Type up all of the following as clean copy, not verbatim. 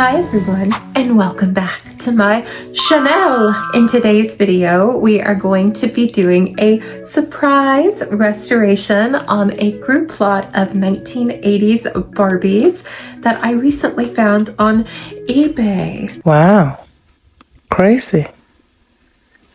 Hi everyone, and welcome back to my channel. In today's video, we are going to be doing a surprise restoration on a group lot of 1980s Barbies that I recently found on eBay. Wow, crazy.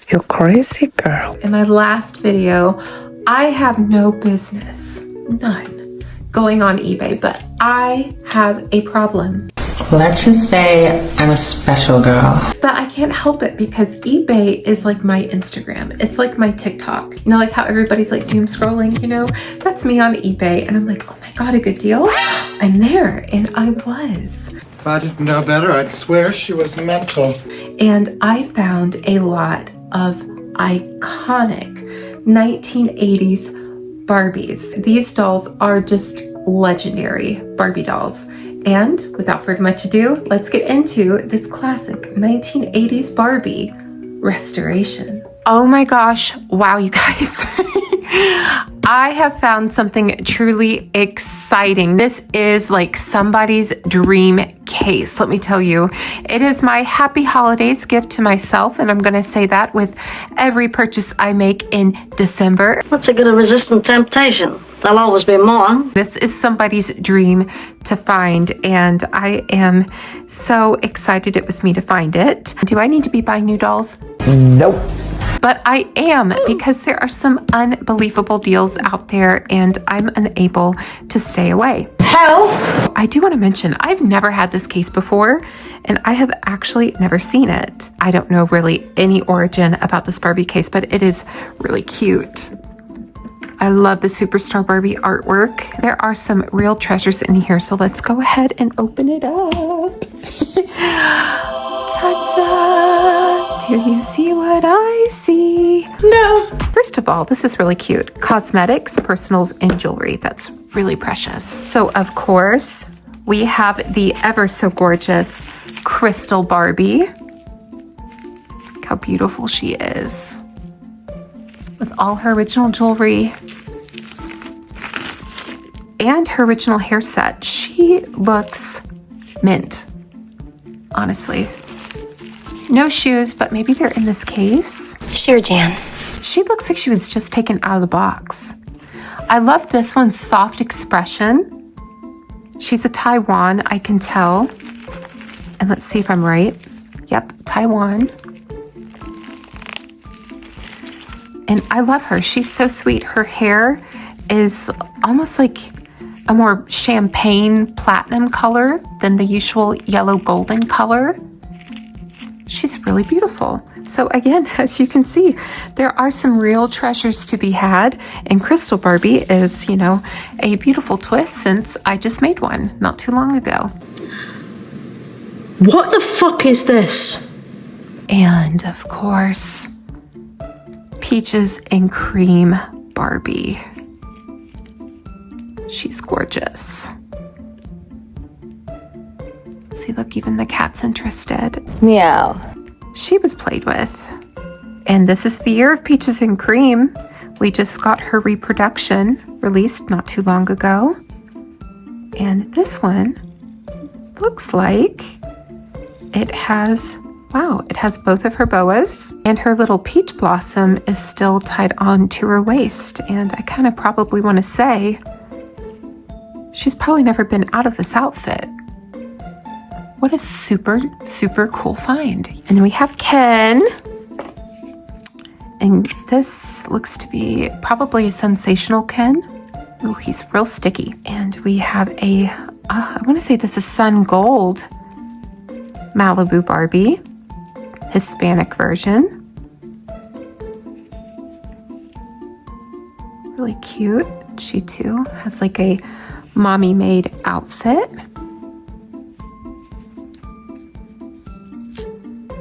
You're crazy, girl. In my last video, I have no business, none, going on eBay, but I have a problem. Let's just say I'm a special girl. But I can't help it because eBay is like my Instagram. It's like my TikTok. You know, like how everybody's like doom scrolling, you know? That's me on eBay. And I'm like, oh my God, a good deal? I'm there. And I was. If I didn't know better, I'd swear she was mental. And I found a lot of iconic 1980s Barbies. These dolls are just legendary Barbie dolls. And without further much ado, let's get into this classic 1980s Barbie restoration. Oh my gosh, wow you guys. I have found something truly exciting. This is like somebody's dream case, let me tell you. It is my happy holidays gift to myself, and I'm gonna say that with every purchase I make in December. What's a good resistant temptation? There'll always be more. This is somebody's dream to find, and I am so excited it was me to find it. Do I need to be buying new dolls? Nope. But I am, because there are some unbelievable deals out there and I'm unable to stay away. Help! I do want to mention, I've never had this case before and I have actually never seen it. I don't know really any origin about this Barbie case, but it is really cute. I love the Superstar Barbie artwork. There are some real treasures in here, so let's go ahead and open it up. Ta-da! Do you see what I see? No! First of all, this is really cute. Cosmetics, personals, and jewelry. That's really precious. So, of course, we have the ever so gorgeous Crystal Barbie. Look how beautiful she is. With all her original jewelry and her original hair set. She looks mint, honestly. No shoes, but maybe they're in this case. Sure, Jan. She looks like she was just taken out of the box. I love this one's soft expression. She's a Taiwan, I can tell. And let's see if I'm right. Yep, Taiwan. And I love her. She's so sweet. Her hair is almost like a more champagne platinum color than the usual yellow golden color. She's really beautiful. So again, as you can see, there are some real treasures to be had. And Crystal Barbie is, you know, a beautiful twist since I just made one not too long ago. What the fuck is this? And of course, Peaches and Cream Barbie. She's gorgeous. See, look, even the cat's interested. Meow. She was played with. And this is the year of Peaches and Cream. We just got her reproduction released not too long ago. And this one looks like it has, wow, it has both of her boas, and her little peach blossom is still tied on to her waist. And I kind of probably want to say she's probably never been out of this outfit. What a super, super cool find. And then we have Ken. And this looks to be probably a sensational Ken. Ooh, he's real sticky. And we have a, I want to say this is Sun Gold Malibu Barbie. Hispanic version. Really cute. She too has like a mommy made outfit.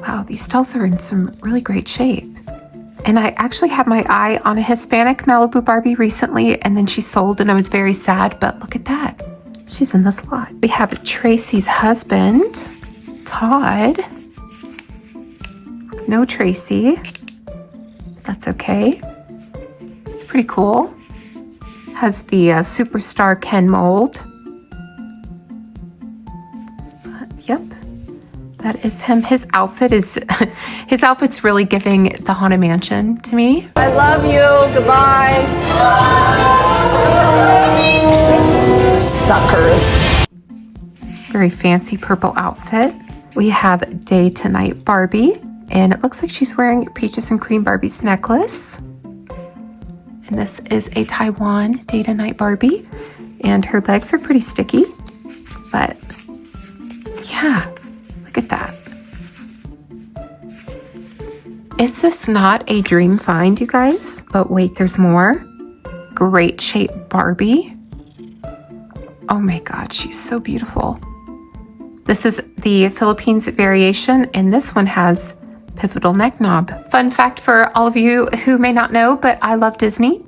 Wow, these dolls are in some really great shape. And I actually had my eye on a Hispanic Malibu Barbie recently, and then she sold and I was very sad, but look at that. She's in this lot. We have Tracy's husband, Todd. No Tracy. That's okay. It's pretty cool. Has the Superstar Ken mold. Yep. that is him. His outfit is, his outfit's really giving the Haunted Mansion to me. I love you. Goodbye. Suckers. Very fancy purple outfit. We have Day to Night Barbie, and it looks like she's wearing Peaches and Cream Barbie's necklace. And this is a Taiwan Day to Night Barbie, and her legs are pretty sticky, but yeah, look at that. Is this not a dream find, you guys? But wait, there's more. Great Shape Barbie. Oh my God, she's so beautiful. This is the Philippines variation, and this one has pivotal neck knob. Fun fact for all of you who may not know, but I love Disney.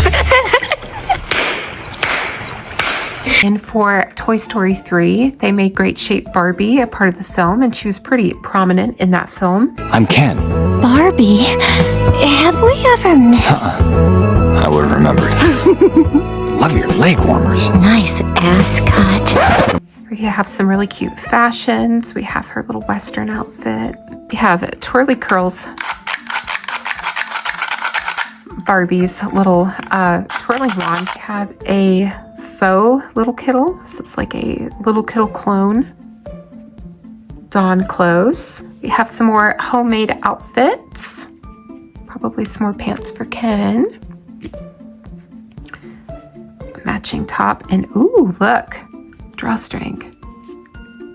And for Toy Story 3, they made Great Shape Barbie a part of the film, and she was pretty prominent in that film. I'm Ken. Barbie? Have we ever met? I would have remembered. Love your leg warmers. Nice ass cut. We have some really cute fashions. We have her little Western outfit. We have twirly curls. Barbie's little twirling wand. We have a faux little Kittle. This is like a little Kittle clone. Dawn clothes. We have some more homemade outfits. Probably some more pants for Ken. Matching top, and ooh, look, drawstring.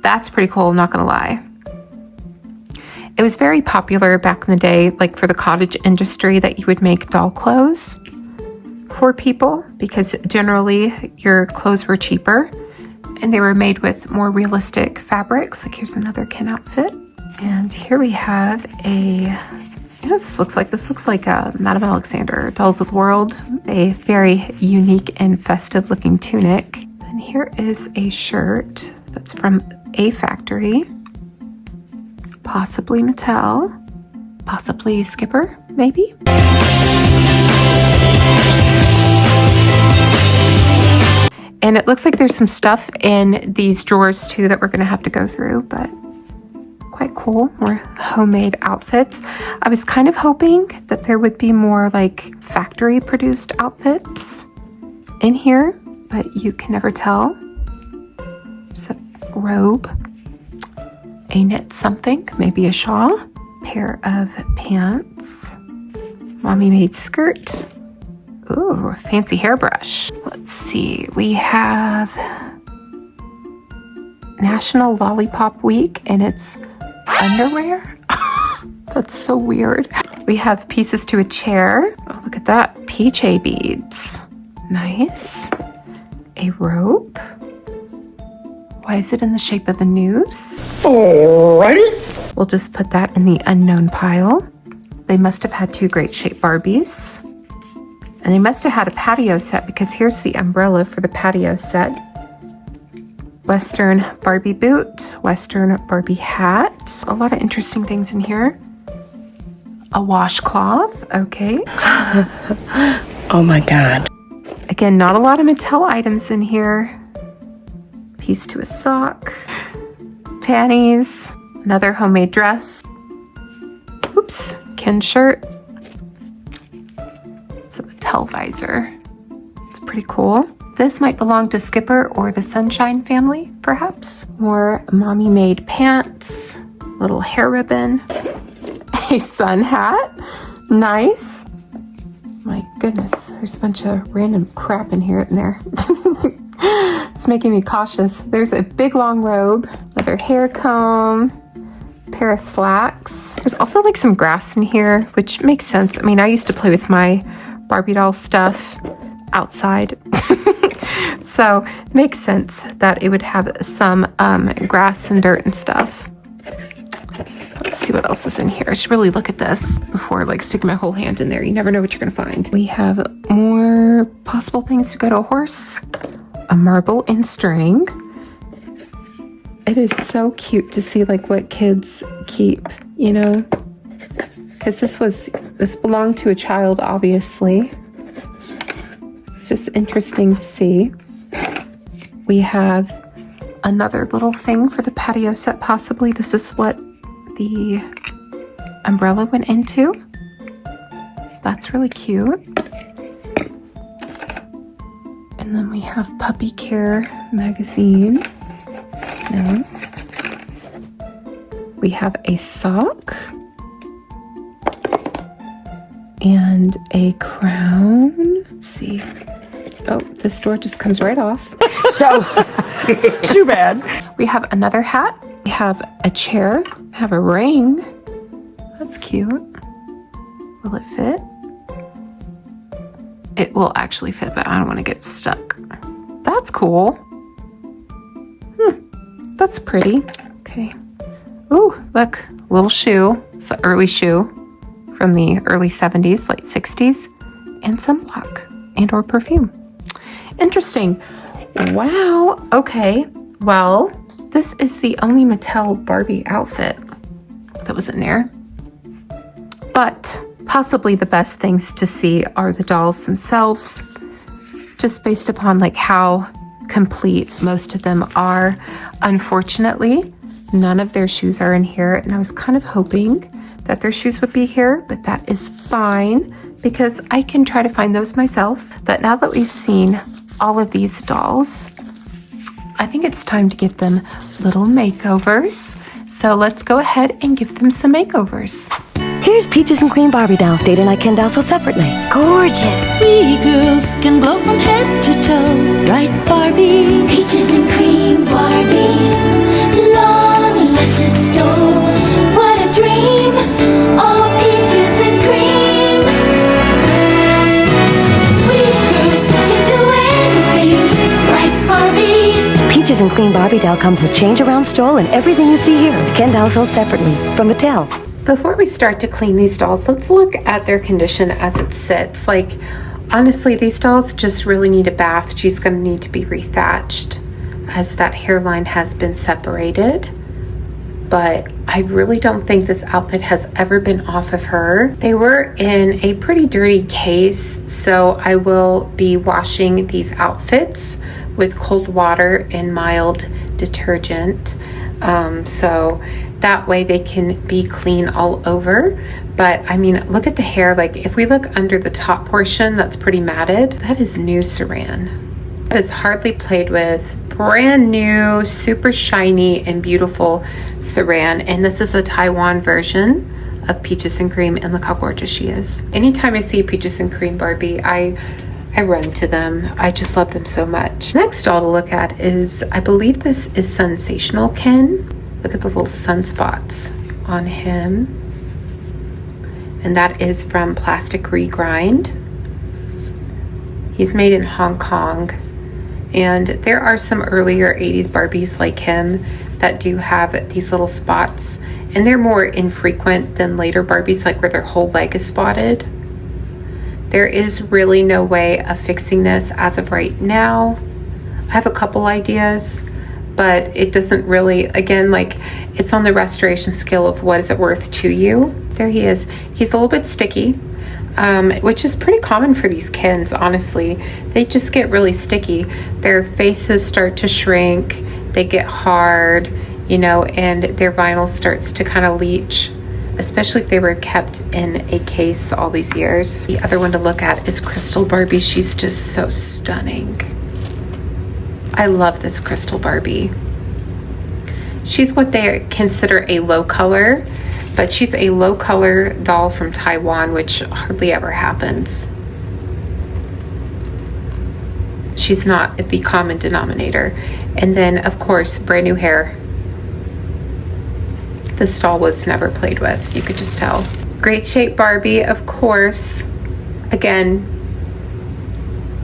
That's pretty cool, I'm not gonna lie. It was very popular back in the day, like for the cottage industry, that you would make doll clothes for people because generally your clothes were cheaper and they were made with more realistic fabrics. Like here's another Ken outfit. And here we have a, you know, this looks like Madame Alexander, Dolls of the World, a very unique and festive looking tunic. And here is a shirt that's from a factory, possibly Mattel, possibly Skipper, maybe. And it looks like there's some stuff in these drawers too that we're gonna have to go through, but quite cool. More homemade outfits. I was kind of hoping that there would be more like factory produced outfits in here, but you can never tell. There's a robe, a knit something, maybe a shawl, pair of pants, mommy made skirt. Ooh, a fancy hairbrush. Let's see, we have National Lollipop Week and it's underwear. That's so weird. We have pieces to a chair. Oh, look at that. PJ beads. Nice. A rope. Why is it in the shape of a noose? Alrighty. We'll just put that in the unknown pile. They must have had two Great Shape Barbies. And they must have had a patio set because here's the umbrella for the patio set. Western Barbie boot, Western Barbie hat. A lot of interesting things in here. A washcloth, okay. Oh my God. Again, not a lot of Mattel items in here. Piece to a sock. Panties. Another homemade dress. Oops, Ken shirt. It's a Mattel visor. It's pretty cool. This might belong to Skipper or the Sunshine family, perhaps. More mommy made pants. Little hair ribbon. A sun hat. Nice. My goodness, there's a bunch of random crap in here and there. It's making me cautious. There's a big long robe, another hair comb, pair of slacks. There's also like some grass in here, which makes sense. I mean, I used to play with my Barbie doll stuff outside. So it makes sense that it would have some grass and dirt and stuff. Let's see what else is in here. I should really look at this before like sticking my whole hand in there. You never know what you're gonna find. We have more possible things to go to a horse. A marble and string. It is so cute to see like what kids keep, you know, because this belonged to a child, obviously. It's just interesting to see. We have another little thing for the patio set, possibly. This is what the umbrella went into. That's really cute. And then we have Puppy Care magazine. No. We have a sock. And a crown. Let's see. Oh, this door just comes right off. So, too bad. We have another hat. We have a chair. We have a ring. That's cute. Will it fit? It will actually fit, but I don't want to get stuck. That's cool. That's pretty. Okay. Ooh, look, little shoe. It's an early shoe from the early 70s, late 60s, and sunblock and or perfume. Interesting. Wow. Okay. Well, this is the only Mattel Barbie outfit that was in there. But possibly the best things to see are the dolls themselves, just based upon like how complete most of them are. Unfortunately, none of their shoes are in here, and I was kind of hoping that their shoes would be here, but that is fine because I can try to find those myself. But now that we've seen all of these dolls, I think it's time to give them little makeovers. So let's go ahead and give them some makeovers. Here's Peaches and Cream Barbie doll. Date and I can doll sold separately. Gorgeous. We girls can glow from head to toe. Right, Barbie? Peaches and cream Barbie. Long luscious doll. What a dream. All peaches and cream. We girls can do anything. Right, Barbie? Peaches and Cream Barbie doll comes with change around stroll and everything you see here. Ken doll sold separately from Mattel. Before we start to clean these dolls, let's look at their condition as it sits. Like, honestly, these dolls just really need a bath. She's going to need to be rethatched as that hairline has been separated. But I really don't think this outfit has ever been off of her. They were in a pretty dirty case, so I will be washing these outfits with cold water and mild detergent. So that way they can be clean all over. But I mean, look at the hair. Like if we look under the top portion, that's pretty matted. That is new saran. That is hardly played with. Brand new, super shiny and beautiful saran. And this is a Taiwan version of Peaches and Cream, and look how gorgeous she is. Anytime I see Peaches and Cream Barbie, I run to them. I just love them so much. Next doll to look at is, I believe this is Sensational Ken. Look at the little sunspots on him. And that is from Plastic Regrind. He's made in Hong Kong. And there are some earlier 80s Barbies like him that do have these little spots. And they're more infrequent than later Barbies, like where their whole leg is spotted. There is really no way of fixing this as of right now. I have a couple ideas, but it doesn't really, again, like it's on the restoration scale of what is it worth to you. There he is. He's a little bit sticky, which is pretty common for these Kens, honestly. They just get really sticky. Their faces start to shrink, they get hard, you know, and their vinyl starts to kind of leach, especially if they were kept in a case all these years. The other one to look at is Crystal Barbie. She's just so stunning. I love this Crystal Barbie. She's what they consider a low color, but she's a low color doll from Taiwan, which hardly ever happens. She's not the common denominator. And then, of course, brand new hair. This doll was never played with, you could just tell. Great Shape Barbie, of course. Again,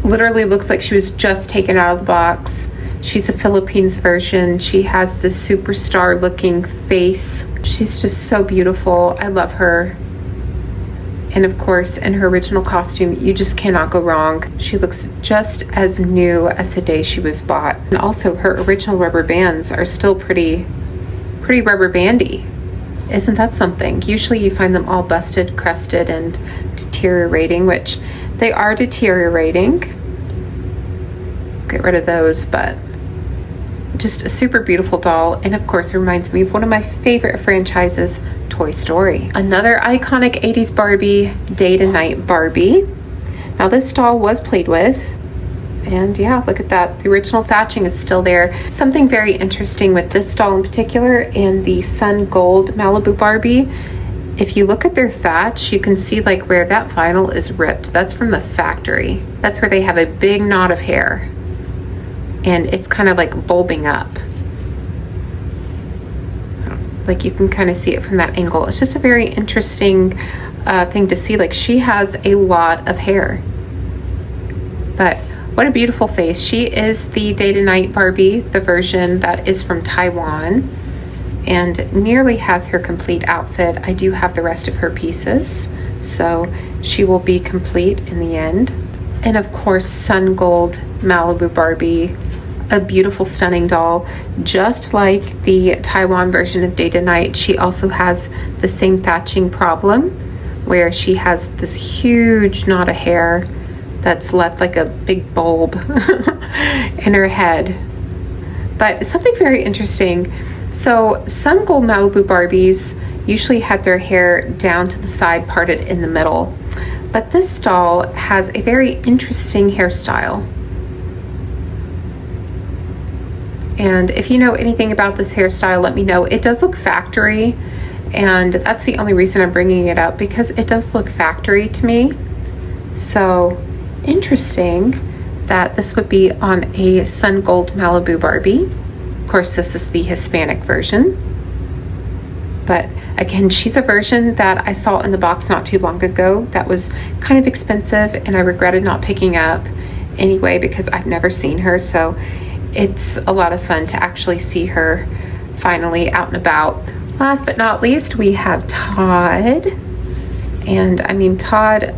literally looks like she was just taken out of the box. She's a Philippines version. She has this superstar looking face. She's just so beautiful. I love her. And of course, in her original costume, you just cannot go wrong. She looks just as new as the day she was bought. And also her original rubber bands are still pretty rubber bandy. Isn't that something? Usually you find them all busted, crusted, and deteriorating, which they are deteriorating. Get rid of those, but just a super beautiful doll, and of course reminds me of one of my favorite franchises, Toy Story. Another iconic 80s Barbie, Day to Night Barbie. Now this doll was played with, and yeah, look at that. The original thatching is still there. Something very interesting with this doll in particular and the Sun Gold Malibu Barbie, if you look at their thatch, you can see like where that vinyl is ripped. That's from the factory. That's where they have a big knot of hair, and it's kind of like bulbing up. Like you can kind of see it from that angle. It's just a very interesting thing to see. Like she has a lot of hair, but what a beautiful face. She is the Day to Night Barbie, the version that is from Taiwan, and nearly has her complete outfit. I do have the rest of her pieces, so she will be complete in the end. And of course, Sun Gold Malibu Barbie, a beautiful, stunning doll. Just like the Taiwan version of Day to Night, she also has the same thatching problem, where she has this huge knot of hair that's left like a big bulb in her head. But something very interesting. So Sun Gold Malibu Barbies usually had their hair down to the side, parted in the middle. But this doll has a very interesting hairstyle. And if you know anything about this hairstyle, let me know. It does look factory, and that's the only reason I'm bringing it up, because it does look factory to me. So interesting that this would be on a Sun Gold Malibu Barbie. Of course, this is the Hispanic version. But again, she's a version that I saw in the box not too long ago that was kind of expensive, and I regretted not picking up anyway because I've never seen her. So it's a lot of fun to actually see her finally out and about. Last but not least, we have Todd. And I mean, Todd,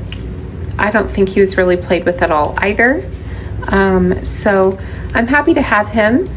I don't think he was really played with at all either. So I'm happy to have him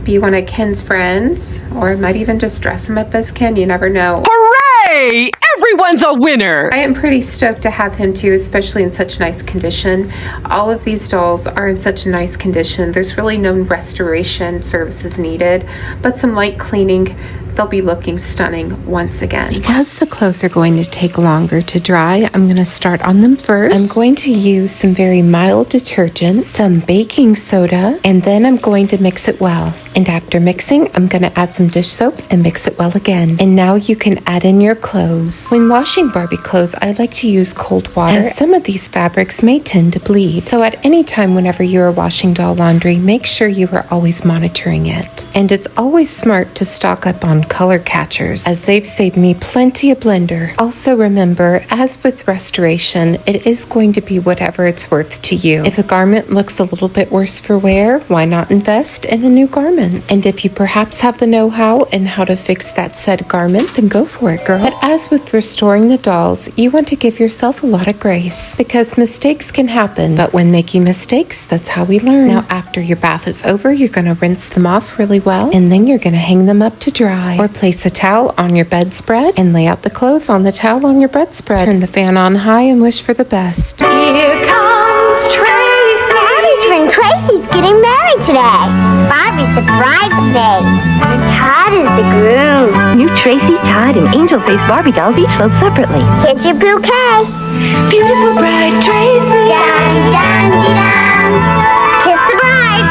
be one of Ken's friends, or I might even just dress him up as Ken, you never know. Hooray! Everyone's a winner! I am pretty stoked to have him too, especially in such nice condition. All of these dolls are in such nice condition. There's really no restoration services needed, but some light cleaning. They'll be looking stunning once again. Because the clothes are going to take longer to dry, I'm going to start on them first. I'm going to use some very mild detergent, some baking soda, and then I'm going to mix it well. And after mixing, I'm going to add some dish soap and mix it well again. And now you can add in your clothes. When washing Barbie clothes, I like to use cold water, as some of these fabrics may tend to bleed. So at any time whenever you are washing doll laundry, make sure you are always monitoring it. And it's always smart to stock up on color catchers, as they've saved me plenty of blender. Also remember, as with restoration, it is going to be whatever it's worth to you. If a garment looks a little bit worse for wear, why not invest in a new garment? And if you perhaps have the know-how and how to fix that said garment, then go for it, girl. But as with restoring the dolls, you want to give yourself a lot of grace, because mistakes can happen, but when making mistakes, that's how we learn. Now after your bath is over, you're going to rinse them off really well, and then you're going to hang them up to dry, or place a towel on your bedspread and lay out the clothes on the towel on your bedspread. Turn the fan on high and wish for the best. Here comes Tracy. Barbie's friend Tracy's getting married today. Barbie's the bridesmaid, and Todd is the groom. New Tracy, Todd, and Angel Face Barbie dolls each sold separately. Here's your bouquet. Beautiful bride Tracy. Dun, dun, dun. Kiss the bride.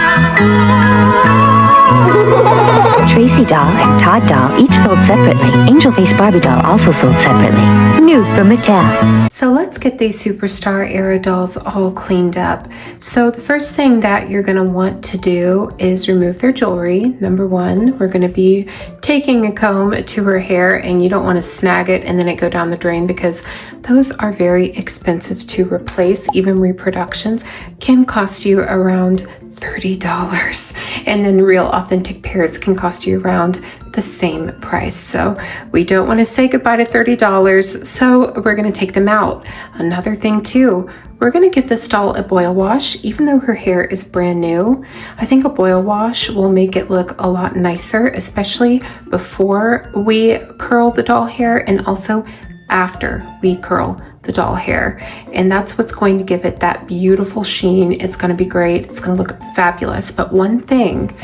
Tracy doll and Todd doll each sold separately. Angel Face Barbie doll also sold separately. New from Mattel. So let's get these Superstar era dolls all cleaned up. So the first thing that you're going to want to do is remove their jewelry. Number one, we're going to be taking a comb to her hair, and you don't want to snag it and then it go down the drain, because those are very expensive to replace. Even reproductions can cost you around $30, and then real authentic pairs can cost you around the same price. So we don't want to say goodbye to $30, so we're going to take them out. Another thing too, we're going to give this doll a boil wash. Even though her hair is brand new, I think a boil wash will make it look a lot nicer, especially before we curl the doll hair and also after we curl the doll hair. And that's what's going to give it that beautiful sheen. It's going to be great. It's going to look fabulous. But one thing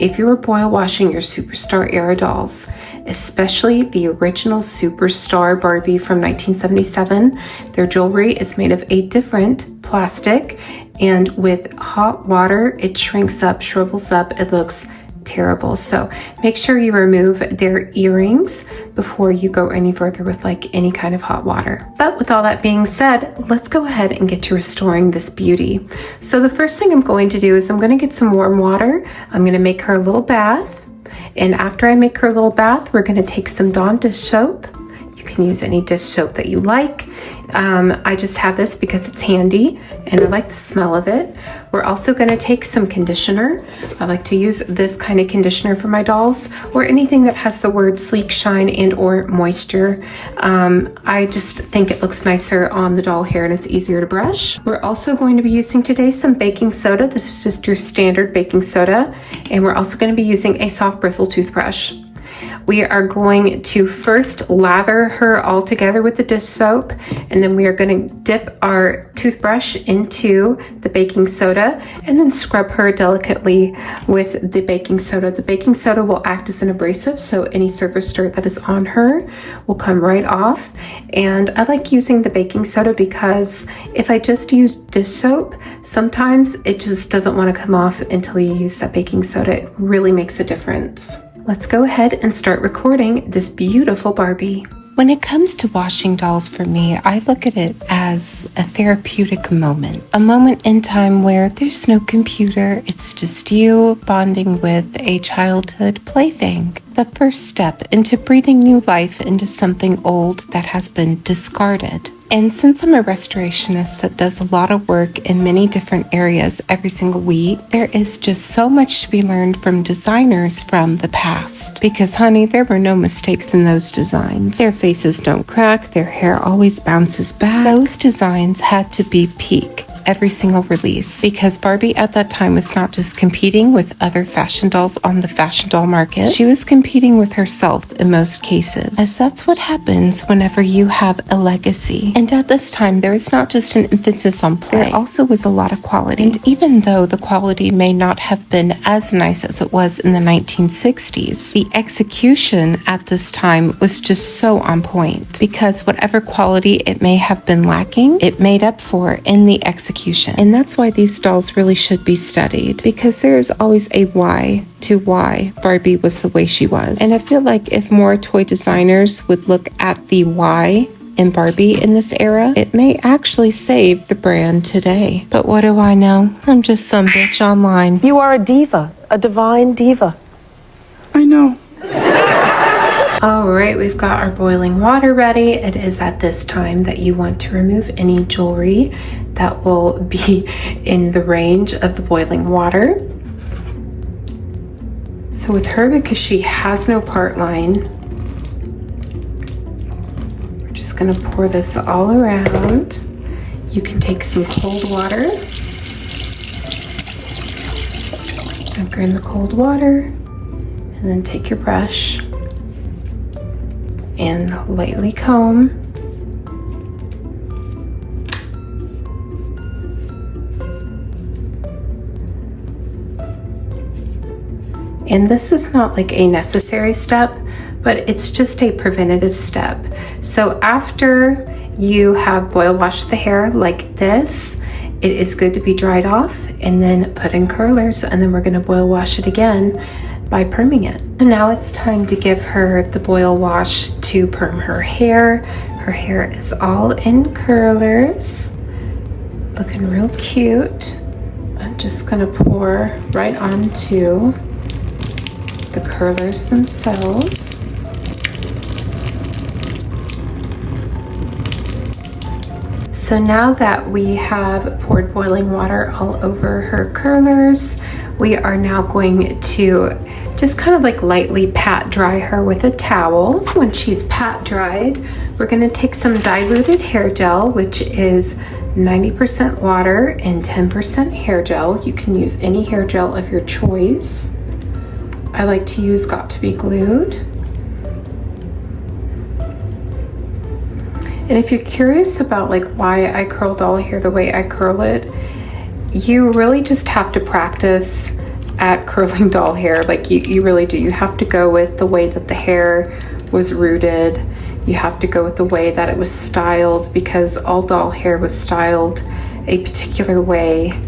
if you were boil washing your Superstar era dolls, especially the original Superstar Barbie from 1977, their jewelry is made of a different plastic, and with hot water, it shrinks up, shrivels up, it looks terrible. So make sure you remove their earrings before you go any further with like any kind of hot water. But with all that being said, let's go ahead and get to restoring this beauty. So the first thing I'm going to do is I'm going to get some warm water. I'm going to make her a little bath. And after I make her a little bath, we're going to take some Dawn dish soap. You can use any dish soap that you like. I just have this because it's handy and I like the smell of it. We're also going to take some conditioner. I like to use this kind of conditioner for my dolls, or anything that has the word sleek, shine, and or moisture. I just think it looks nicer on the doll hair and it's easier to brush. We're also going to be using today some baking soda. This is just your standard baking soda. And we're also going to be using a soft bristle toothbrush. We are going to first lather her all together with the dish soap, and then we are going to dip our toothbrush into the baking soda and then scrub her delicately with the baking soda. The baking soda will act as an abrasive, so any surface dirt that is on her will come right off. And I like using the baking soda because if I just use dish soap, sometimes it just doesn't want to come off until you use that baking soda. It really makes a difference. Let's go ahead and start recording this beautiful Barbie. When it comes to washing dolls for me, I look at it as a therapeutic moment. A moment in time where there's no computer, it's just you bonding with a childhood plaything. The first step into breathing new life into something old that has been discarded. And since I'm a restorationist that does a lot of work in many different areas every single week, there is just so much to be learned from designers from the past. Because honey, there were no mistakes in those designs. Their faces don't crack, their hair always bounces back. Those designs had to be peak every single release, because Barbie at that time was not just competing with other fashion dolls on the fashion doll market, she was competing with herself in most cases, as that's what happens whenever you have a legacy. And at this time, there was not just an emphasis on play, there also was a lot of quality. And even though the quality may not have been as nice as it was in the 1960s, the execution at this time was just so on point, because whatever quality it may have been lacking, it made up for in the execution. And that's why these dolls really should be studied, because there's always a why to why Barbie was the way she was. And I feel like if more toy designers would look at the why in Barbie in this era, it may actually save the brand today. But what do I know? I'm just some bitch online. You are a diva, a divine diva. I know. All right, we've got our boiling water ready. It is at this time that you want to remove any jewelry that will be in the range of the boiling water. So with her, because she has no part line, we're just gonna pour this all around. You can take some cold water, dunk her in the cold water, and then take your brush and lightly comb. And this is not like a necessary step, but it's just a preventative step. So after you have boil washed the hair like this, it is good to be dried off and then put in curlers, and then we're gonna boil wash it again by perming it. So now it's time to give her the boil wash to perm her hair. Her hair is all in curlers, looking real cute. I'm just gonna pour right onto the curlers themselves. So now that we have poured boiling water all over her curlers, we are now going to just kind of like lightly pat dry her with a towel. When she's pat dried, we're going to take some diluted hair gel, which is 90% water and 10% hair gel. You can use any hair gel of your choice. I like to use Got to Be Glued. And if you're curious about like why I curl doll hair the way I curl it, you really just have to practice at curling doll hair. Like you really do. You have to go with the way that the hair was rooted. You have to go with the way that it was styled, because all doll hair was styled a particular way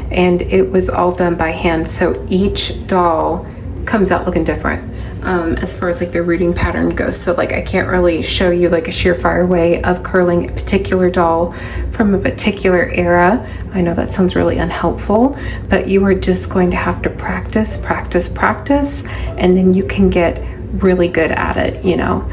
and it was all done by hand. So each doll comes out looking different as far as like the rooting pattern goes. So like I can't really show you like a surefire way of curling a particular doll from a particular era. I know that sounds really unhelpful, but you are just going to have to practice, and then you can get really good at it, you know.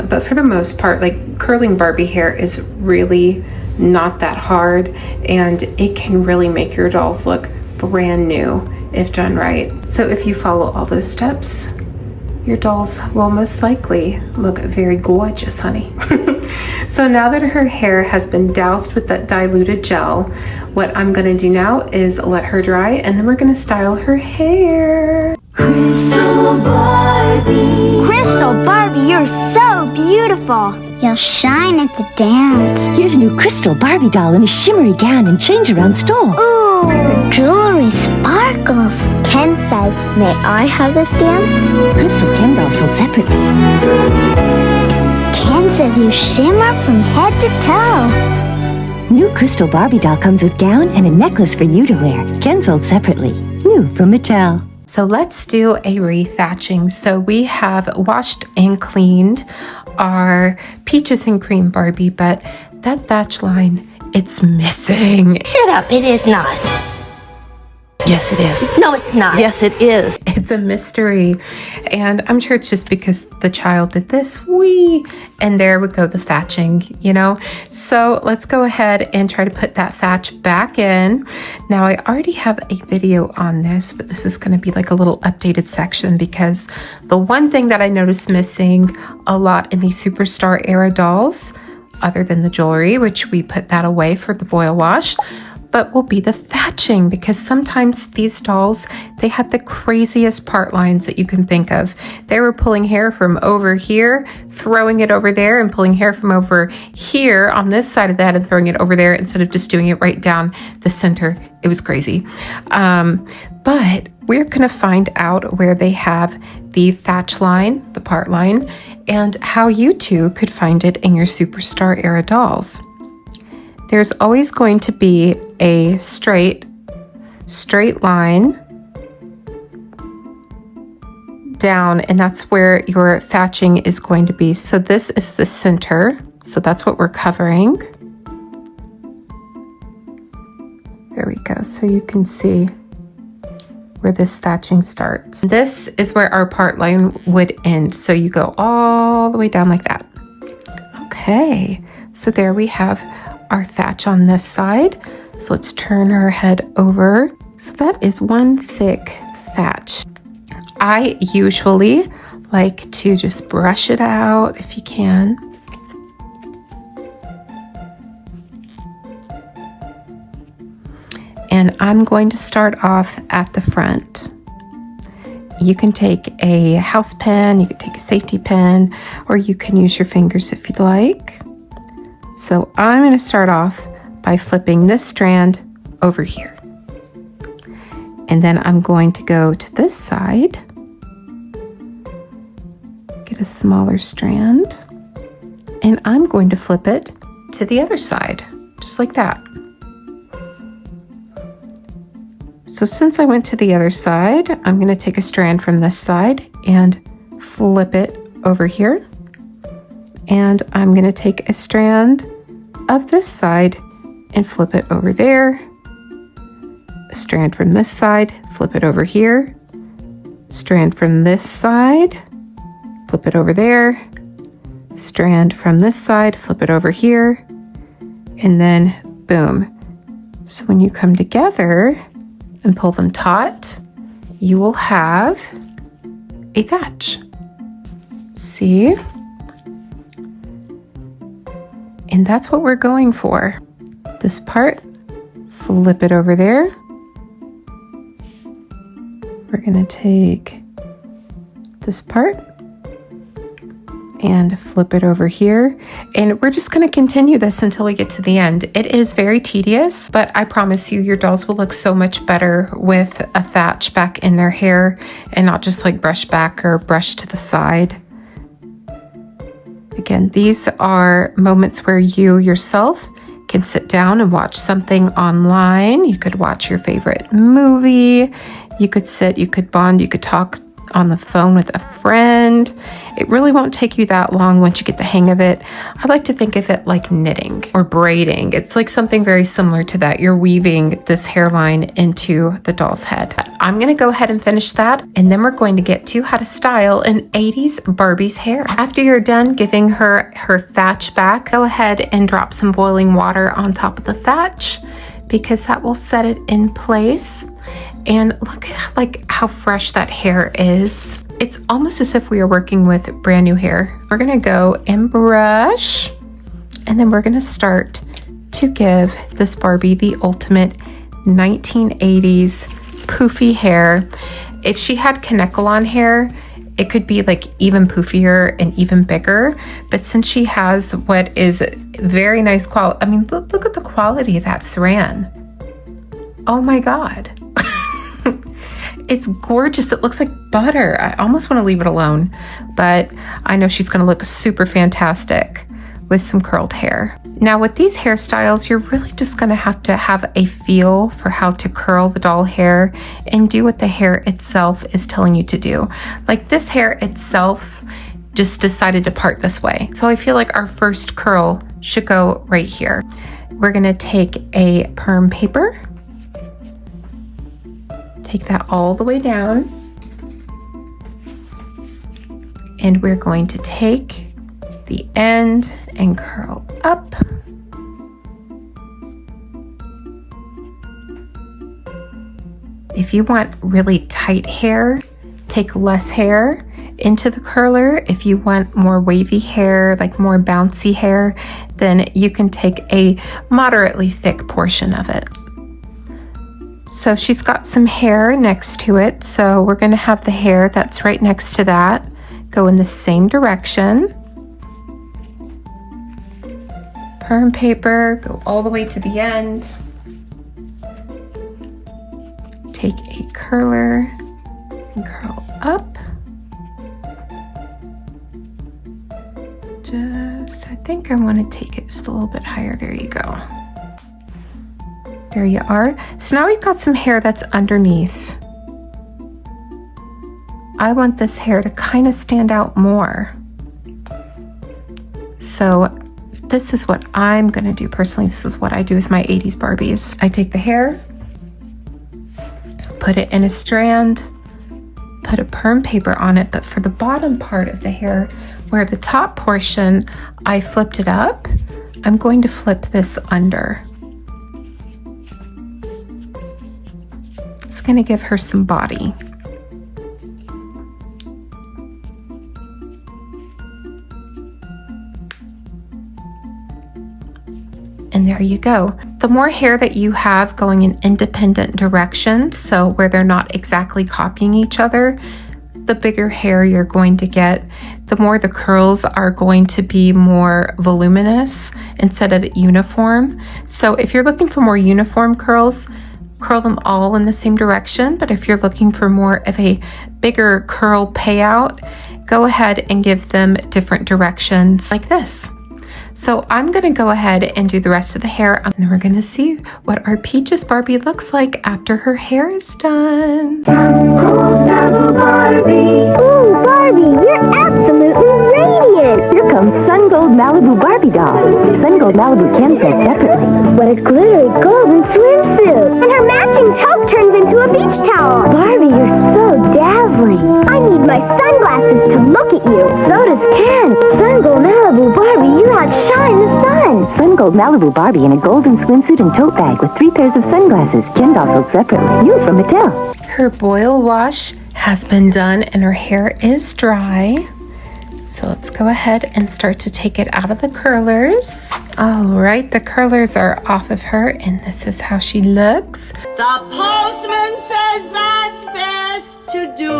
But for the most part, like curling Barbie hair is really not that hard, and it can really make your dolls look brand new if done right. So if you follow all those steps, your dolls will most likely look very gorgeous, honey. So now that her hair has been doused with that diluted gel, what I'm gonna do now is let her dry, and then we're gonna style her hair. Crystal Barbie. Crystal Barbie, you're so beautiful. You'll shine at the dance. Here's a new Crystal Barbie doll in a shimmery gown and change-around stole. Ooh, her jewelry sparkles. Ken says, may I have this dance? Crystal Ken doll sold separately. Ken says you shimmer from head to toe. New Crystal Barbie doll comes with gown and a necklace for you to wear. Ken sold separately. New from Mattel. So let's do a rethatching. So we have washed and cleaned our Peaches and Cream Barbie, but that thatch line, it's missing. Shut up, it is not. Yes, it is. No, it's not. Yes, it is. It's a mystery. And I'm sure it's just because the child did this, and there would go the thatching, you know? So let's go ahead and try to put that thatch back in. Now I already have a video on this, but this is gonna be like a little updated section, because the one thing that I noticed missing a lot in these Superstar era dolls, other than the jewelry, which we put that away for the boil wash, but will be the thatching, because sometimes these dolls, they had the craziest part lines that you can think of. They were pulling hair from over here, throwing it over there, and pulling hair from over here on this side of the head and throwing it over there instead of just doing it right down the center. It was crazy. But we're gonna find out where they have the thatch line, the part line, and how you too could find it in your Superstar era dolls. There's always going to be a straight line down, and that's where your thatching is going to be. So this is the center, so that's what we're covering. There we go, so you can see where this thatching starts. This is where our part line would end, so you go all the way down like that. Okay, so there we have our thatch on this side. So let's turn her head over. So that is one thick thatch. I usually like to just brush it out if you can. And I'm going to start off at the front. You can take a house pin, you can take a safety pin, or you can use your fingers if you'd like. So I'm going to start off by flipping this strand over here. And then I'm going to go to this side, get a smaller strand, and I'm going to flip it to the other side, just like that. So since I went to the other side, I'm going to take a strand from this side and flip it over here. And I'm going to take a strand of this side and flip it over there. A strand from this side, flip it over here. Strand from this side, flip it over there. Strand from this side, flip it over here. And then boom. So when you come together and pull them taut, you will have a thatch. See? And that's what we're going for. This part, flip it over there. We're gonna take this part and flip it over here. And we're just going to continue this until we get to the end. It is very tedious, but I promise you your dolls will look so much better with a thatch back in their hair and not just like brush back or brush to the side. Again, these are moments where you yourself can sit down and watch something online. You could watch your favorite movie. You could sit, you could bond, you could talk on the phone with a friend. It really won't take you that long once you get the hang of it. I like to think of it like knitting or braiding. It's like something very similar to that. You're weaving this hairline into the doll's head. I'm going to go ahead and finish that, and then we're going to get to how to style an 80s Barbie's hair. After you're done giving her thatch back, go ahead and drop some boiling water on top of the thatch because that will set it in place. And look at like how fresh that hair is. It's almost as if we are working with brand new hair. We're gonna go and brush, and then we're gonna start to give this Barbie the ultimate 1980s poofy hair. If she had Kanekalon hair, it could be like even poofier and even bigger. But since she has what is very nice quality, I mean, look at the quality of that saran. Oh my God. It's gorgeous. It looks like butter. I almost want to leave it alone, but I know she's going to look super fantastic with some curled hair. Now with these hairstyles, you're really just going to have a feel for how to curl the doll hair and do what the hair itself is telling you to do. Like this hair itself just decided to part this way. So I feel like our first curl should go right here. We're going to take a perm paper. Take that all the way down, and we're going to take the end and curl up. If you want really tight hair, take less hair into the curler. If you want more wavy hair, like more bouncy hair, then you can take a moderately thick portion of it. So she's got some hair next to it, so we're going to have the hair that's right next to that go in the same direction. Perm paper, go all the way to the end. Take a curler and curl up. I think I want to take it just a little bit higher. There you go. There you are. So now we've got some hair that's underneath. I want this hair to kind of stand out more. So this is what I'm going to do personally. This is what I do with my 80s Barbies. I take the hair, put it in a strand, put a perm paper on it, but for the bottom part of the hair, where the top portion, I flipped it up, I'm going to flip this under. It's going to give her some body. And there you go. The more hair that you have going in independent directions, so where they're not exactly copying each other, the bigger hair you're going to get. The more the curls are going to be more voluminous instead of uniform. So if you're looking for more uniform curls, curl them all in the same direction. But if you're looking for more of a bigger curl payout, go ahead and give them different directions like this. So I'm going to go ahead and do the rest of the hair, and then we're going to see what our Peaches Barbie looks like after her hair is done. Gold Malibu Barbie! Ooh, Barbie, you're absolutely radiant! Here comes Sun Gold Malibu Barbie doll. Sun Gold Malibu can sold separately. What a glittery golden swimsuit! And her matching taupe turns into a beach towel! Barbie, you're so dazzling! I need my sunglasses to look at you! So does Ken! Sun Gold Malibu Barbie, you outshine the sun! Sun Gold Malibu Barbie in a golden swimsuit and tote bag with 3 pairs of sunglasses. Ken doll sold separately. New from Mattel. Her boil wash has been done and her hair is dry. So let's go ahead and start to take it out of the curlers. All right, the curlers are off of her and this is how she looks. The postman says that's best to do.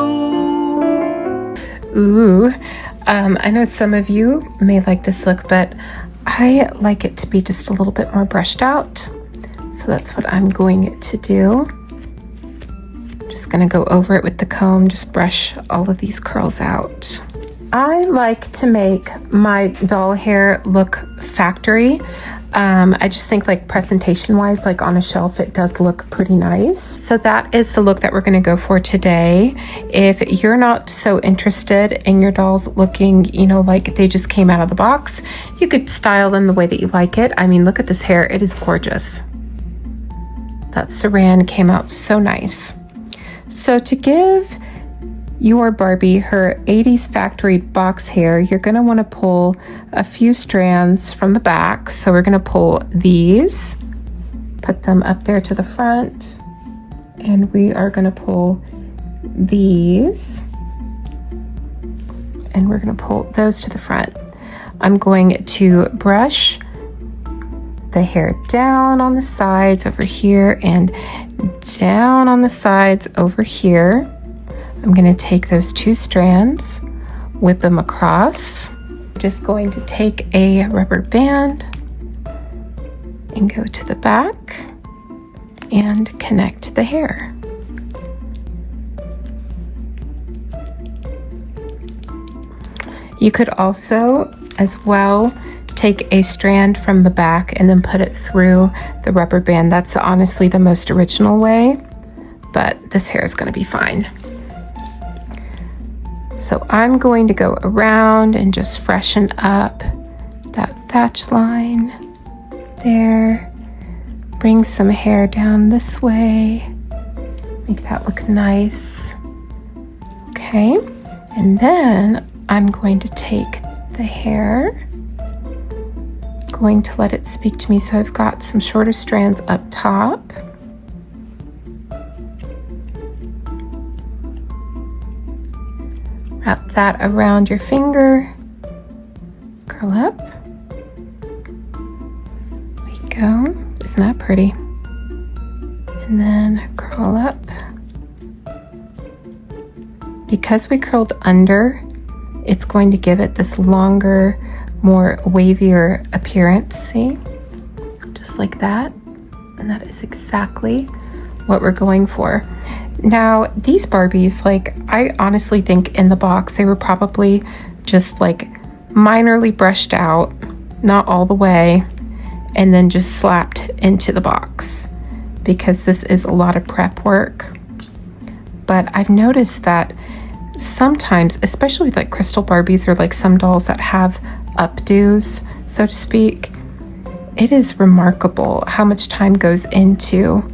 Ooh, I know some of you may like this look, but I like it to be just a little bit more brushed out. So that's what I'm going to do. Just gonna go over it with the comb, just brush all of these curls out. I like to make my doll hair look factory. I just think like presentation wise, like on a shelf, it does look pretty nice. So that is the look that we're gonna go for today. If you're not so interested in your dolls looking, you know, like they just came out of the box, you could style them the way that you like it. I mean, look at this hair, it is gorgeous. That saran came out so nice. So to give your Barbie her 80s factory box hair, you're going to want to pull a few strands from the back. So we're going to pull these, put them up there to the front, and we are going to pull these, and we're going to pull those to the front. I'm going to brush the hair down on the sides over here and down on the sides over here. I'm going to take those two strands, whip them across. Just going to take a rubber band and go to the back and connect the hair. You could also, as well, take a strand from the back and then put it through the rubber band. That's honestly the most original way, but this hair is going to be fine. So I'm going to go around and just freshen up that thatch line there. Bring some hair down this way. Make that look nice. Okay, and then I'm going to take the hair, going to let it speak to me. So I've got some shorter strands up top. Wrap that around your finger, curl up. There we go, isn't that pretty? And then curl up. Because we curled under, it's going to give it this longer, more wavier appearance, see? Just like that. And that is exactly what we're going for. Now, these Barbies, like, I honestly think in the box, they were probably just like minorly brushed out, not all the way, and then just slapped into the box because this is a lot of prep work. But I've noticed that sometimes, especially with like crystal Barbies or like some dolls that have updos, so to speak, it is remarkable how much time goes into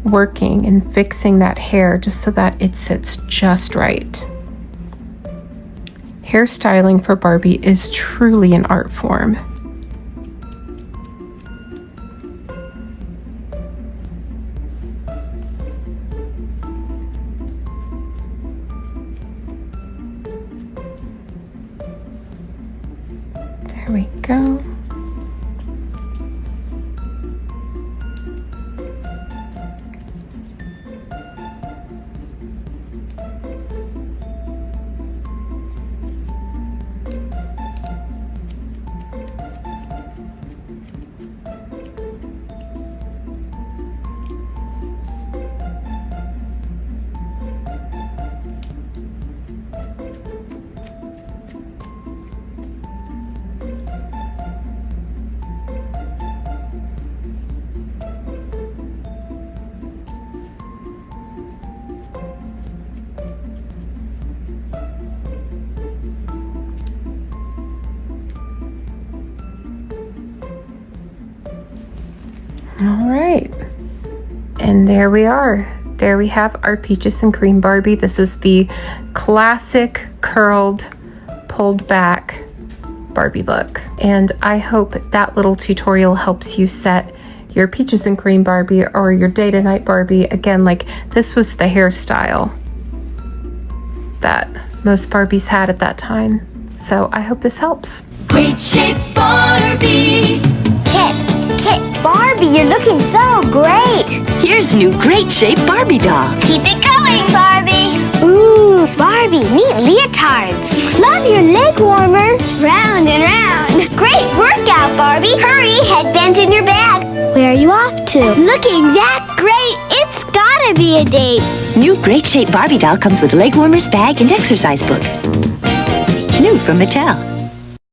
working and fixing that hair just so that it sits just right. Hairstyling for Barbie is truly an art form. There we go. All right, and there we are. There we have our Peaches and Cream Barbie. This is the classic curled, pulled back Barbie look. And I hope that little tutorial helps you set your Peaches and Cream Barbie or your Day to Night Barbie. Again, like this was the hairstyle that most Barbies had at that time. So I hope this helps. Great Shape Barbie. Kit, Barbie, you're looking so great. Here's new Great Shape Barbie doll. Keep it going, Barbie. Ooh, Barbie, neat leotards. Have your leg warmers. Round and round. Great workout, Barbie. Hurry, headband in your bag. Where are you off to? Looking that great, it's gotta be a date. New Great Shape Barbie doll comes with leg warmers, bag, and exercise book. New from Mattel.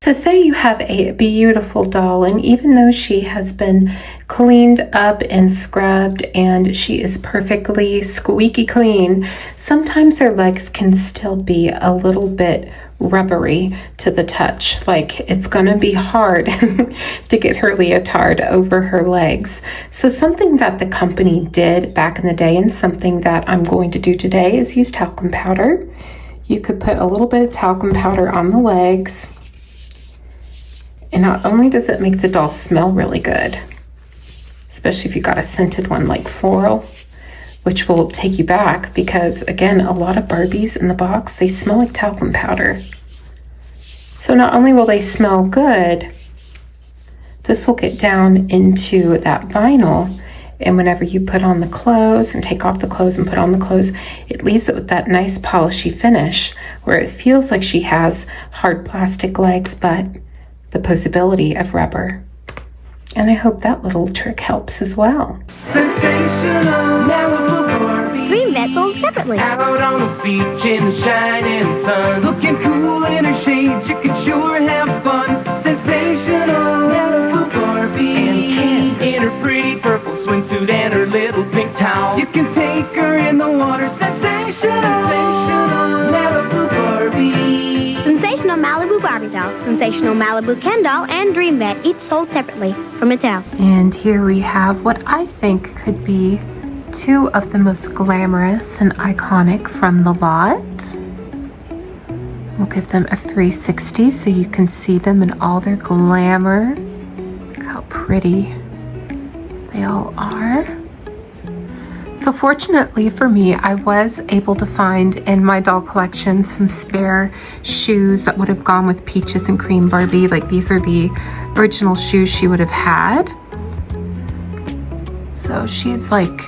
So say you have a beautiful doll, and even though she has been cleaned up and scrubbed and she is perfectly squeaky clean, sometimes their legs can still be a little bit rubbery to the touch. Like it's gonna be hard to get her leotard over her legs. So something that the company did back in the day, and something that I'm going to do today, is use talcum powder. You could put a little bit of talcum powder on the legs, and not only does it make the doll smell really good, especially if you got a scented one like floral, which will take you back, because again, a lot of Barbies in the box, they smell like talcum powder. So not only will they smell good, this will get down into that vinyl, and whenever you put on the clothes and take off the clothes and put on the clothes, it leaves it with that nice polishy finish where it feels like she has hard plastic legs, but the possibility of rubber. And I hope that little trick helps as well. Dream Vet sold separately. Out on the beach in the shining sun, looking cool in her shades, you can sure have fun. Sensational Malibu Barbie, and Ken in her pretty purple swimsuit and her little pink towel. You can take her in the water. Sensational Malibu Barbie. Sensational Malibu Barbie doll, Sensational Malibu Ken doll, and Dream Vet, each sold separately from Mattel. And here we have what I think could be two of the most glamorous and iconic from the lot. We'll give them a 360 so you can see them in all their glamour. Look how pretty they all are. So fortunately for me, I was able to find in my doll collection some spare shoes that would have gone with Peaches and Cream Barbie. Like these are the original shoes she would have had. So she's like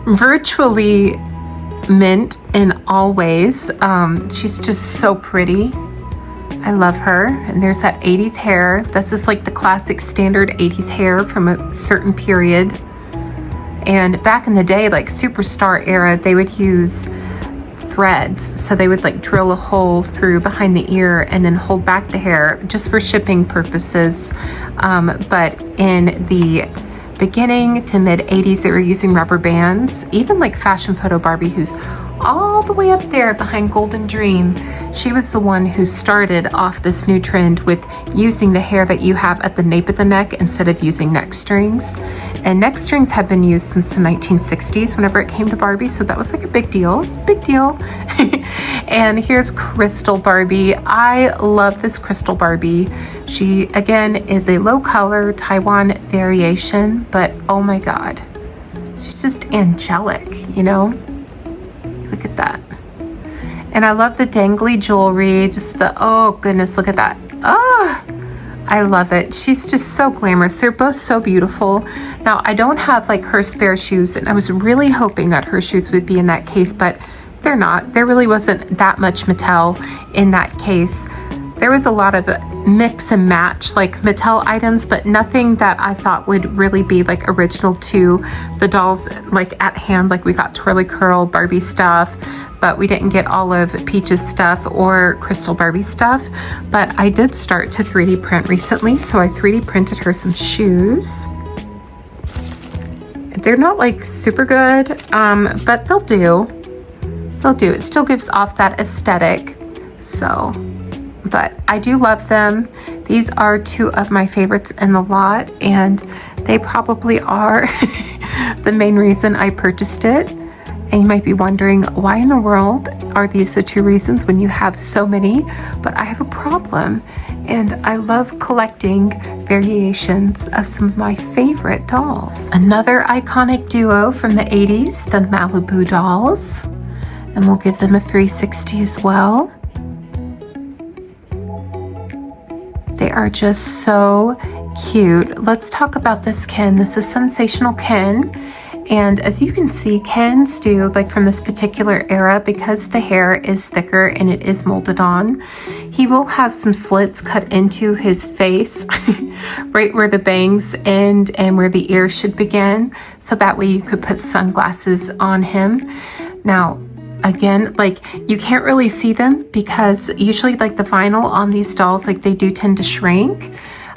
virtually mint in all ways. She's just so pretty. I love her. And there's that 80s hair. This is like the classic standard 80s hair from a certain period. And back in the day, like Superstar era, they would use threads. So they would like drill a hole through behind the ear and then hold back the hair just for shipping purposes. But in the beginning to mid 80s, they were using rubber bands. Even like Fashion Photo Barbie, who's all the way up there behind Golden Dream, she was the one who started off this new trend with using the hair that you have at the nape of the neck instead of using neck strings. And neck strings have been used since the 1960s whenever it came to Barbie, so that was like a big deal. And here's Crystal Barbie. I love this Crystal Barbie. She again is a low color Taiwan variation, but oh my god, she's just angelic, you know? Look at that. And I love the dangly jewelry, just the, oh goodness, look at that. Oh, I love it. She's just so glamorous. They're both so beautiful. Now, I don't have like her spare shoes, and I was really hoping that her shoes would be in that case, but they're not. There really wasn't that much Mattel in that case. There was a lot of mix and match like Mattel items, but nothing that I thought would really be like original to the dolls like at hand. Like we got Twirly Curl Barbie stuff, but we didn't get all of Peach's stuff or Crystal Barbie stuff. But I did start to 3D print recently, so I 3D printed her some shoes. They're not like super good, but they'll do. They'll do. It still gives off that aesthetic. So, but I do love them. These are two of my favorites in the lot, and they probably are the main reason I purchased it. And you might be wondering, why in the world are these the two reasons when you have so many? But I have a problem, and I love collecting variations of some of my favorite dolls. Another iconic duo from the 80s, the Malibu dolls. And we'll give them a 360 as well. They are just so cute. Let's talk about this Ken. This is Sensational Ken. And as you can see, Ken's do, like from this particular era, because the hair is thicker and it is molded on, he will have some slits cut into his face, right where the bangs end and where the ear should begin. So that way you could put sunglasses on him. Now, again, like you can't really see them because usually like the vinyl on these dolls, like they do tend to shrink.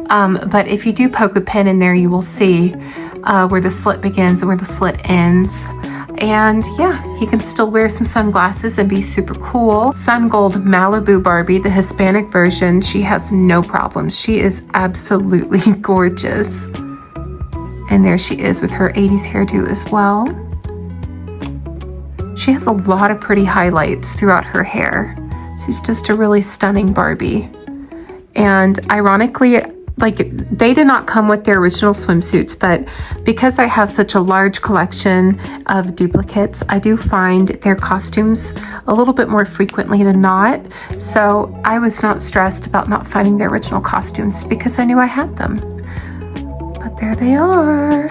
But if you do poke a pin in there, you will see where the slit begins and where the slit ends. And yeah, he can still wear some sunglasses and be super cool. Sun Gold Malibu Barbie, the Hispanic version, she has no problems. She is absolutely gorgeous. And there she is with her 80s hairdo as well. She has a lot of pretty highlights throughout her hair. She's just a really stunning Barbie. And ironically, like they did not come with their original swimsuits, but because I have such a large collection of duplicates, I do find their costumes a little bit more frequently than not. So I was not stressed about not finding their original costumes because I knew I had them. But there they are.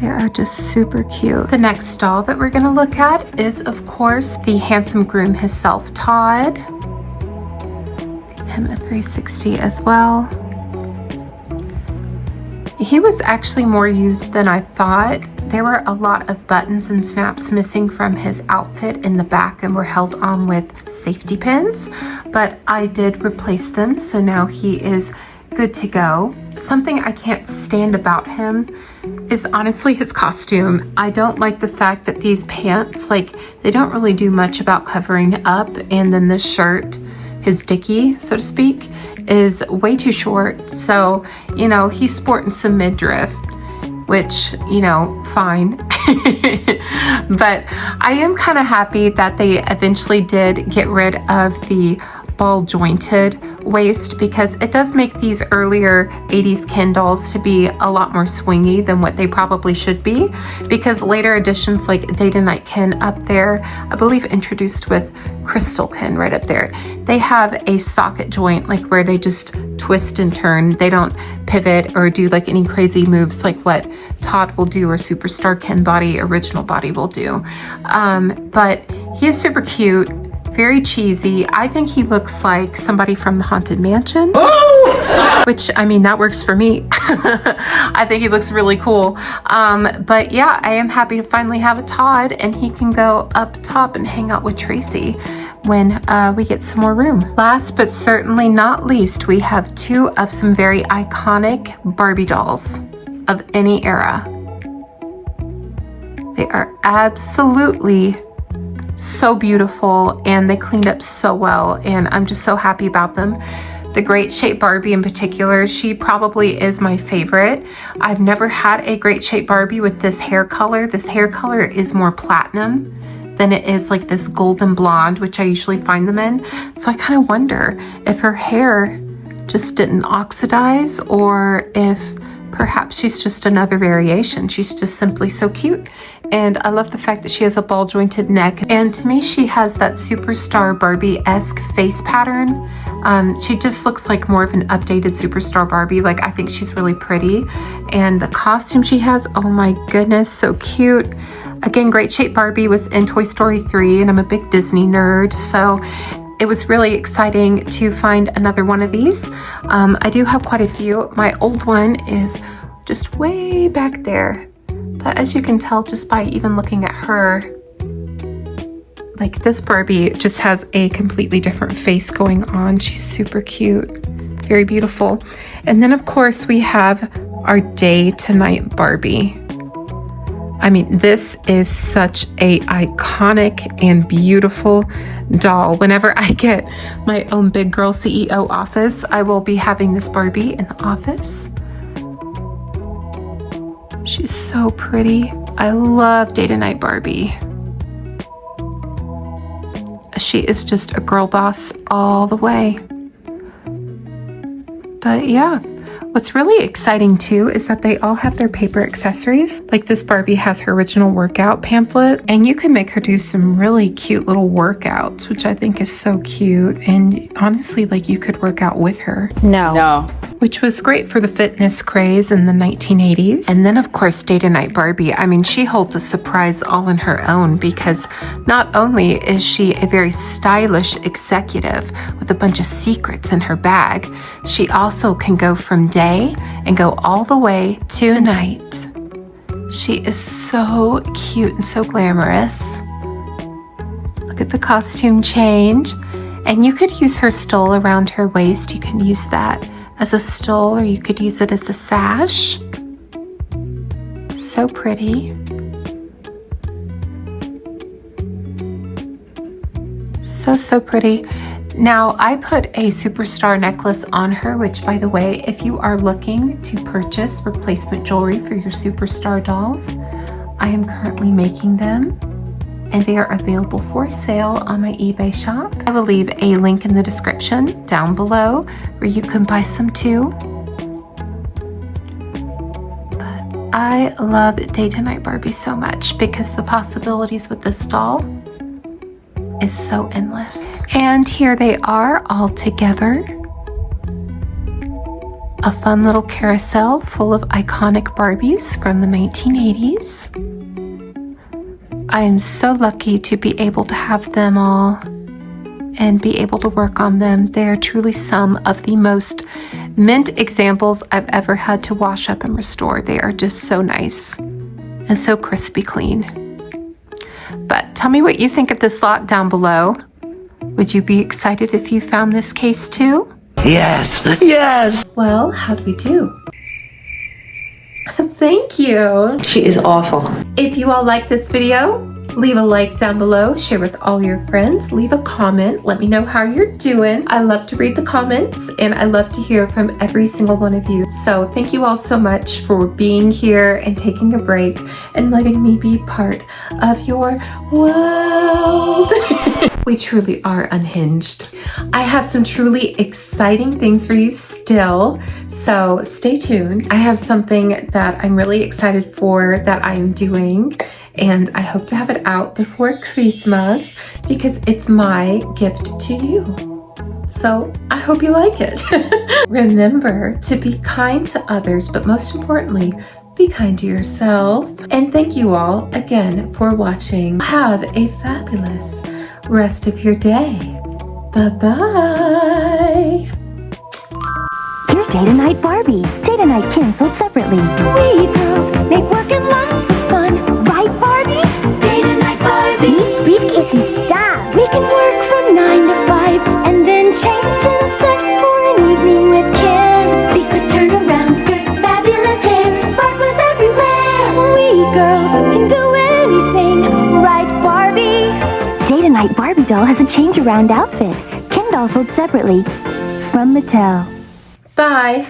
They are just super cute. The next doll that we're gonna look at is, of course, the handsome groom himself, Todd. Give him a 360 as well. He was actually more used than I thought. There were a lot of buttons and snaps missing from his outfit in the back and were held on with safety pins, but I did replace them, so now he is good to go. Something I can't stand about him is honestly his costume. I don't like the fact that these pants, like, they don't really do much about covering up, and then this shirt, his dickie, so to speak, is way too short. So, you know, he's sporting some midriff, which, you know, fine. But I am kind of happy that they eventually did get rid of the ball jointed waist, because it does make these earlier 80s Ken dolls to be a lot more swingy than what they probably should be, because later editions like Day to Night Ken up there, I believe introduced with Crystal Ken right up there, they have a socket joint, like where they just twist and turn. They don't pivot or do like any crazy moves like what Todd will do or Superstar Ken Body original body will do. But he is super cute. Very cheesy. I think he looks like somebody from the Haunted Mansion. Oh! Which, I mean, that works for me. I think he looks really cool. But yeah, I am happy to finally have a Todd, and he can go up top and hang out with Tracy when we get some more room. Last but certainly not least, we have two of some very iconic Barbie dolls of any era. They are absolutely so beautiful, and they cleaned up so well, and I'm just so happy about them. The Great Shape Barbie in particular, she probably is my favorite. I've never had a Great Shape Barbie with this hair color. This hair color is more platinum than it is like this golden blonde, which I usually find them in. So I kind of wonder if her hair just didn't oxidize, or if perhaps she's just another variation. She's just simply so cute. And I love the fact that she has a ball jointed neck. And to me, she has that Superstar Barbie-esque face pattern. She just looks like more of an updated Superstar Barbie. Like, I think she's really pretty. And the costume she has, oh my goodness, so cute. Again, Great Shape Barbie was in Toy Story 3, and I'm a big Disney nerd, so it was really exciting to find another one of these. I do have quite a few. My old one is just way back there. But as you can tell just by even looking at her, like this Barbie just has a completely different face going on. She's super cute, very beautiful. And then of course we have our Day to Night Barbie. I mean, this is such a iconic and beautiful doll. Whenever I get my own big girl CEO office, I will be having this Barbie in the office. She's so pretty. I love Day to Night Barbie. She is just a girl boss all the way. But yeah, what's really exciting too is that they all have their paper accessories. Like this Barbie has her original workout pamphlet, and you can make her do some really cute little workouts, which I think is so cute. And honestly, like you could work out with her. No. which was great for the fitness craze in the 1980s. And then, of course, Day to Night Barbie. I mean, she holds a surprise all in her own because not only is she a very stylish executive with a bunch of secrets in her bag, she also can go from day and go all the way to night. She is so cute and so glamorous. Look at the costume change. And you could use her stole around her waist. You can use that as a stole, or you could use it as a sash. So pretty. So pretty. Now, I put a superstar necklace on her, which, by the way, if you are looking to purchase replacement jewelry for your superstar dolls, I am currently making them, and they are available for sale on my eBay shop. I will leave a link in the description down below where you can buy some too. But I love Day to Night Barbie so much because the possibilities with this doll is so endless. And here they are all together. A fun little carousel full of iconic Barbies from the 1980s. I am so lucky to be able to have them all and be able to work on them. They are truly some of the most mint examples I've ever had to wash up and restore. They are just so nice and so crispy clean. But tell me what you think of this lot down below. Would you be excited if you found this case too? Yes, yes! Well, how do we do? Thank you. She is awful. If you all like this video, leave a like down below, share with all your friends, leave a comment, let me know how you're doing. I love to read the comments and I love to hear from every single one of you. So thank you all so much for being here and taking a break and letting me be part of your world. We truly are unhinged. I have some truly exciting things for you still, so stay tuned. I have something that I'm really excited for that I'm doing, and I hope to have it out before Christmas because it's my gift to you. So I hope you like it. Remember to be kind to others, but most importantly, be kind to yourself. And thank you all again for watching. Have a fabulous rest of your day. Bye-bye. Here's Day to Night Barbie. Day to Night canceled separately. We girls make working lots of fun. Right, Barbie? Day to Night Barbie. Neat briefcase and stuff. We can work from 9 to 5 and then change and set for an evening with kids. Secret turnaround skirt, fabulous hair, sparklers everywhere. We girls can do anything. Right, Barbie? Day to Night Barbie doll has a change around outfit. Ken doll sold separately from Mattel. Bye.